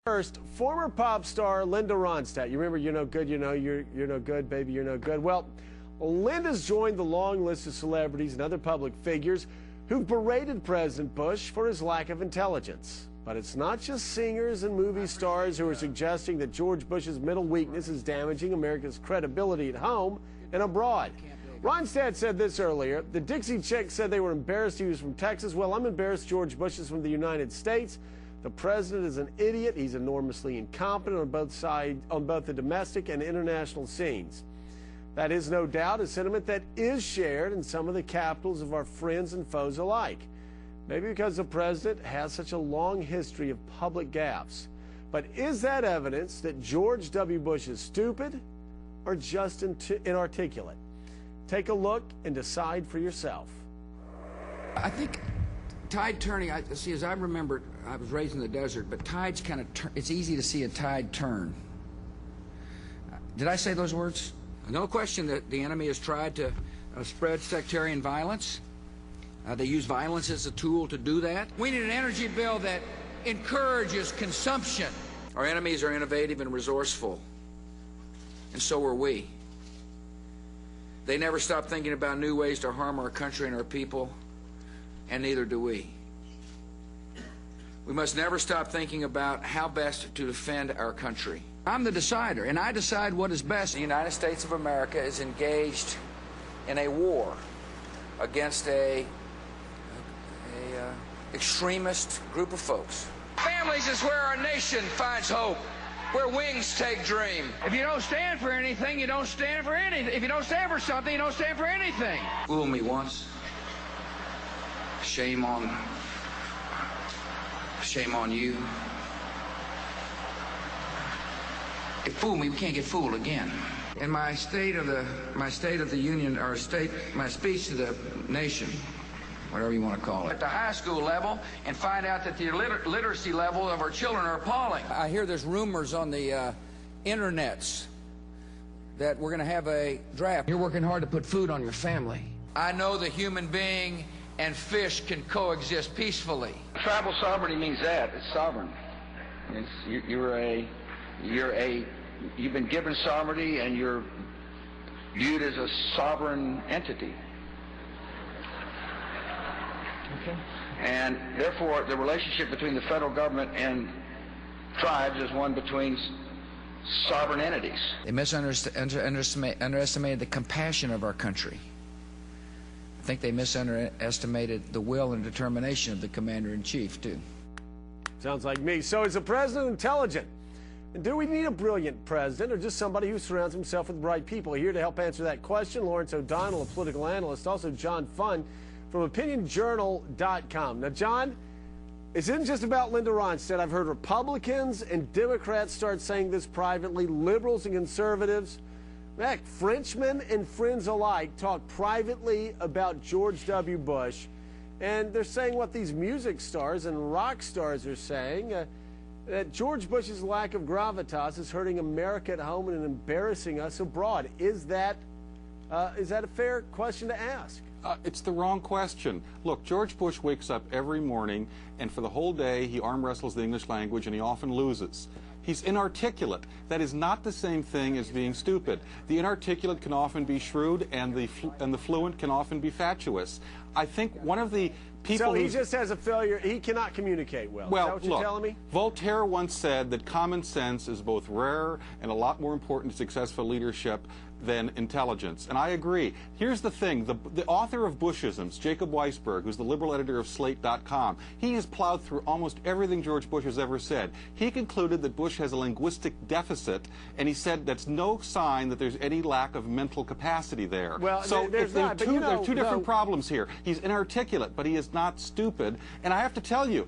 First, former pop star Linda Ronstadt. You remember You're No Good, you're no good, baby, you're no good. Well, Linda's joined the long list of celebrities and other public figures who've berated President Bush for his lack of intelligence. But it's not just singers and movie stars who are suggesting that George Bush's mental weakness is damaging America's credibility at home and abroad. Ronstadt said this earlier. The Dixie Chicks said they were embarrassed he was from Texas. Well, I'm embarrassed George Bush is from the United States. The president is an idiot. He's enormously incompetent on both sides, on both the domestic and international scenes. That is no doubt a sentiment that is shared in some of the capitals of our friends and foes alike. Maybe because the president has such a long history of public gaffes. But is that evidence that George W. Bush is stupid or just inarticulate? Take a look and decide for yourself. I think tide turning, as I remember, I was raised in the desert, but tides kind of it's easy to see a tide turn. Did I say those words? No question that the enemy has tried to spread sectarian violence. They use violence as a tool to do that. We need an energy bill that encourages consumption. Our enemies are innovative and resourceful, and so are we. They never stop thinking about new ways to harm our country and our people, and neither do we. We must never stop thinking about how best to defend our country. I'm the decider, and I decide what is best. The United States of America is engaged in a war against a extremist group of folks. Families is where our nation finds hope, where wings take dream. If you don't stand for anything, you don't stand for anything. If you don't stand for something, you don't stand for anything. Fool me once. Shame on you. If fool me, we can't get fooled again. In my State of the Union, or my speech to the nation, whatever you want to call it, at the high school level, and find out that the literacy level of our children are appalling. I hear there's rumors on the internets that we're going to have a draft. You're working hard to put food on your family. I know the human being and fish can coexist peacefully. Tribal sovereignty means that. It's sovereign. You've been given sovereignty, and you're viewed as a sovereign entity. Okay. And therefore, the relationship between the federal government and tribes is one between sovereign entities. They underestimated the compassion of our country. I think they underestimated the will and determination of the commander-in-chief, too. Sounds like me. So is the president intelligent? And do we need a brilliant president, or just somebody who surrounds himself with bright people? Here to help answer that question, Lawrence O'Donnell, a political analyst, also John Funn from OpinionJournal.com. Now, John, it isn't just about Linda Ronstadt. I've heard Republicans and Democrats start saying this privately, liberals and conservatives. Heck, Frenchmen and friends alike talk privately about George W. Bush, and they're saying what these music stars and rock stars are saying, that George Bush's lack of gravitas is hurting America at home and embarrassing us abroad. Is that a fair question to ask? It's the wrong question. Look, George Bush wakes up every morning, and for the whole day he arm wrestles the English language, and he often loses. He's inarticulate. That is not the same thing as being stupid. The inarticulate can often be shrewd, and the fluent can often be fatuous. I think one of the people So he just has a failure. He cannot communicate well. Is that what you're telling me? Voltaire once said that common sense is both rare and a lot more important to successful leadership than intelligence. And I agree. Here's the thing. The author of Bushisms, Jacob Weisberg, who's the liberal editor of Slate.com, he has plowed through almost everything George Bush has ever said. He concluded that Bush has a linguistic deficit, and he said that's no sign that there's any lack of mental capacity there. Well, so there are two different problems here. He's inarticulate, but he is not stupid. And I have to tell you,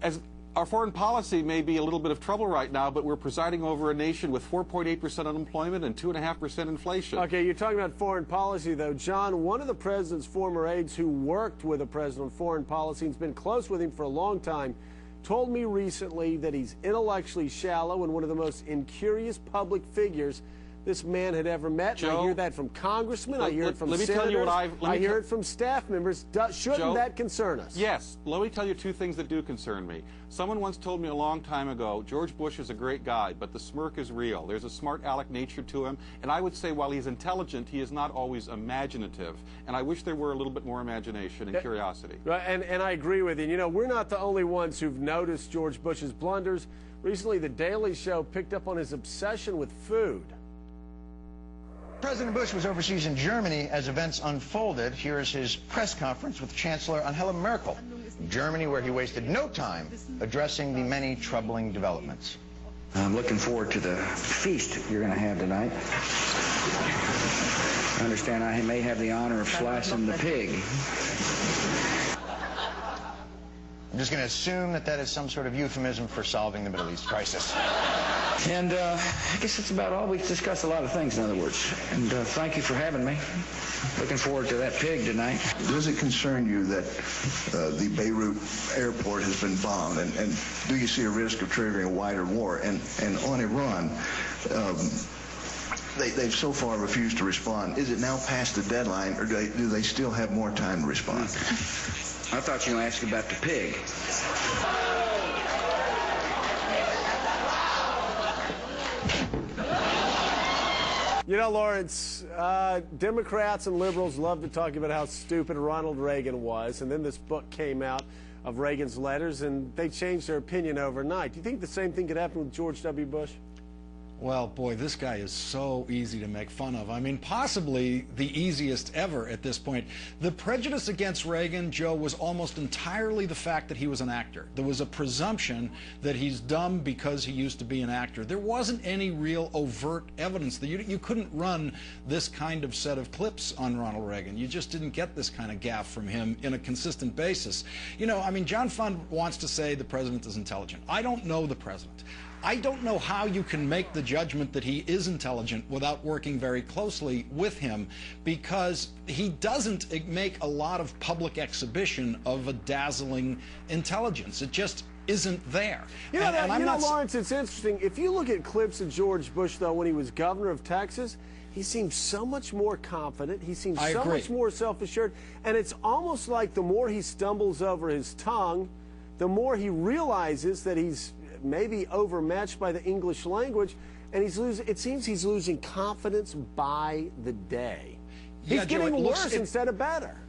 as our foreign policy may be a little bit of trouble right now, but we're presiding over a nation with 4.8% unemployment and 2.5% inflation. Okay, you're talking about foreign policy, though. John, one of the president's former aides who worked with the president on foreign policy and has been close with him for a long time told me recently that he's intellectually shallow and one of the most incurious public figures this man had ever met. Joe, and I hear that from congressmen. I hear it from let me senators. tell you what I hear it from staff members. Shouldn't Joe, that concern us? Yes. Let me tell you two things that do concern me. Someone once told me a long time ago, George Bush is a great guy, but the smirk is real. There's a smart aleck nature to him. And I would say while he's intelligent, he is not always imaginative. And I wish there were a little bit more imagination and curiosity. Right, and I agree with you. You know, we're not the only ones who've noticed George Bush's blunders. Recently, The Daily Show picked up on his obsession with food. President Bush was overseas in Germany as events unfolded. Here is his press conference with Chancellor Angela Merkel. Germany, where he wasted no time addressing the many troubling developments. I'm looking forward to the feast you're going to have tonight. I understand I may have the honor of slicing the pig. I'm just going to assume that that is some sort of euphemism for solving the Middle East crisis. And I guess that's about all. We've discussed a lot of things, in other words. And thank you for having me. Looking forward to that pig tonight. Does it concern you that the Beirut airport has been bombed? And do you see a risk of triggering a wider war? And on Iran, they've so far refused to respond. Is it now past the deadline, or do they still have more time to respond? I thought you were going to ask about the pig. You know, Lawrence, Democrats and liberals love to talk about how stupid Ronald Reagan was, and then this book came out of Reagan's letters, and they changed their opinion overnight. Do you think the same thing could happen with George W. Bush? Well, boy, this guy is so easy to make fun of. I mean, possibly the easiest ever at this point. The prejudice against Reagan, Joe, was almost entirely the fact that he was an actor. There was a presumption that he's dumb because he used to be an actor. There wasn't any real overt evidence that you couldn't run this kind of set of clips on Ronald Reagan. You just didn't get this kind of gaffe from him in a consistent basis. You know, I mean, John Fund wants to say the president is intelligent. I don't know the president. I don't know how you can make the judgment that he is intelligent without working very closely with him, because he doesn't make a lot of public exhibition of a dazzling intelligence. It just isn't there. You know, Lawrence, it's interesting. If you look at clips of George Bush, though, when he was governor of Texas, he seems so much more confident. He seems so much more self-assured. And it's almost like the more he stumbles over his tongue, the more he realizes that he's maybe overmatched by the English language, and it seems he's losing confidence by the day. He's getting worse instead of better.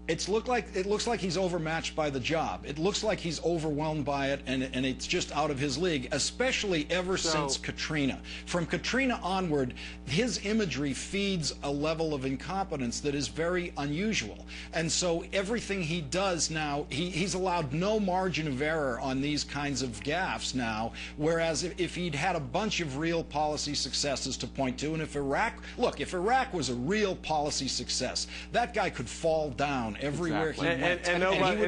It looks like he's overmatched by the job. It looks like he's overwhelmed by it, and it's just out of his league, especially ever since Katrina. From Katrina onward, his imagery feeds a level of incompetence that is very unusual. And so everything he does now, he's allowed no margin of error on these kinds of gaffes now, whereas if he'd had a bunch of real policy successes to point to, and if Iraq was a real policy success, that guy could fall down everywhere he went. And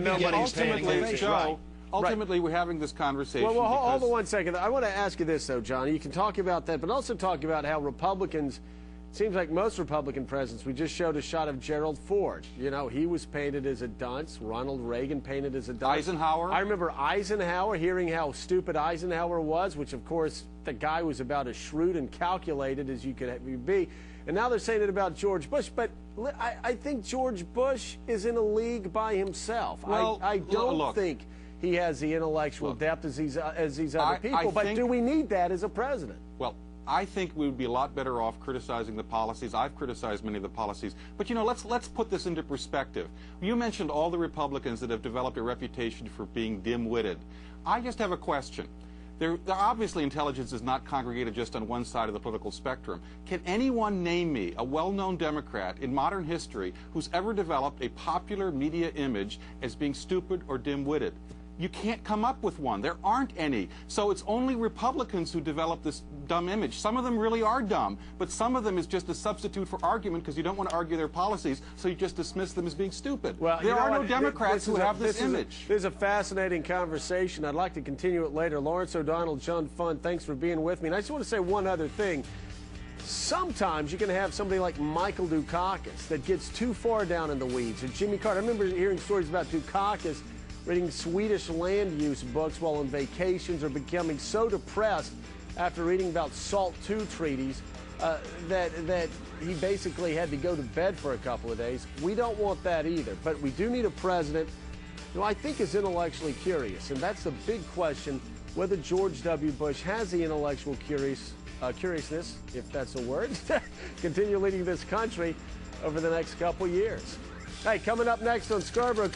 nobody's paying attention. Joe, ultimately, we're having this conversation. Well, hold on one second. I want to ask you this, though, John. You can talk about that, but also talk about how Republicans, it seems like most Republican presidents, we just showed a shot of Gerald Ford. You know, he was painted as a dunce. Ronald Reagan painted as a dunce. Eisenhower. I remember Eisenhower, hearing how stupid Eisenhower was, which, of course, the guy was about as shrewd and calculated as you could be. And now they're saying it about George Bush, but I think George Bush is in a league by himself. Well, I don't think he has the intellectual depth as these other people, but do we need that as a president? Well, I think we would be a lot better off criticizing the policies. I've criticized many of the policies. But, you know, let's put this into perspective. You mentioned all the Republicans that have developed a reputation for being dim-witted. I just have a question. Obviously, intelligence is not congregated just on one side of the political spectrum. Can anyone name me a well-known Democrat in modern history who's ever developed a popular media image as being stupid or dim-witted? You can't come up with one. There aren't any. So it's only Republicans who develop this dumb image. Some of them really are dumb, but some of them is just a substitute for argument because you don't want to argue their policies, so you just dismiss them as being stupid. Well, there are no Democrats who have this image. This is a fascinating conversation. I'd like to continue it later. Lawrence O'Donnell, John Fund, thanks for being with me. And I just want to say one other thing. Sometimes you can have somebody like Michael Dukakis that gets too far down in the weeds. Or Jimmy Carter. I remember hearing stories about Dukakis reading Swedish land use books while on vacations, or becoming so depressed after reading about SALT II treaties that he basically had to go to bed for a couple of days. We don't want that either. But we do need a president who I think is intellectually curious, and that's the big question, whether George W. Bush has the intellectual curiousness, if that's a word, continue leading this country over the next couple years. Hey, coming up next on Scarborough